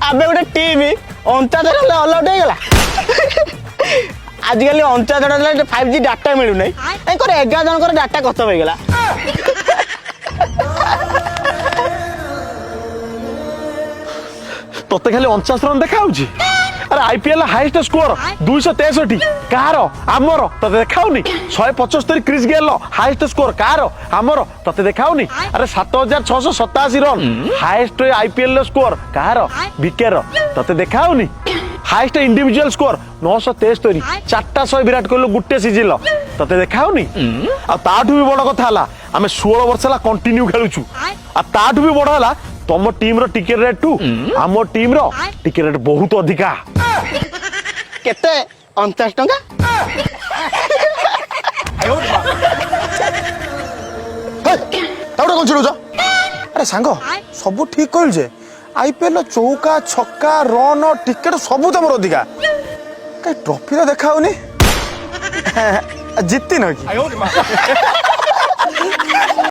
আবে গোটে টিভি 59 হলে অল আউট হয়ে গলা আজকালি 59 হলে 5G ডাটা মিলু নাই এঙ্কর 11 জনকৰ ডাটা খতম হয়ে গলা তোতে খালি 49 রন দেখা হଉଛି আরে আইপিএল হাইয়েস্ট স্কোর 263 কাହାର ଆମର ତତେ ଦେଖାଉନି 175 କ୍ରିସ୍ ଗେଲ ହାଇଏଷ୍ଟ ସ୍କୋର କାହାର ଆମର ତତେ ଦେଖାଉନି ଆରେ 7687 ରନ ହାଇଏଷ୍ଟ ଆଇପିଏଲ ସ୍କୋର କାହାର ବିକେର ତତେ ଦେଖାଉନି ହାଇଏଷ୍ଟ ଇଣ୍ଡିଭିଜୁଆଲ ସ୍କୋର 973 ଚାରିଟା 100 ବିରାଟ କୋହଲି ଗୋଟେ ସିଜିଲ ତତେ ଦେଖାଉନି ଆଉ ତାଠୁ ବି ବଡ କଥା ହେଲା ଆମେ 16 ବର୍ଷ ହେଲା କଣ୍ଟିନ୍ୟୁ ଖେଳୁଛୁ ଆଉ ତାଠୁ ବି ବଡ ହେଲା ତମ टीम रो टिकेट रेट टू आम टीम रो टिकेट रेट बहुत अधिका केते 49 टंका ताउडा कोन चलुछ अरे सांग सब ठीक कहल जे आईपीएल चौका छक्का रन टिकेट सब तमर अधिका कई ट्रॉफी तो देखाउनी जित्ती न कि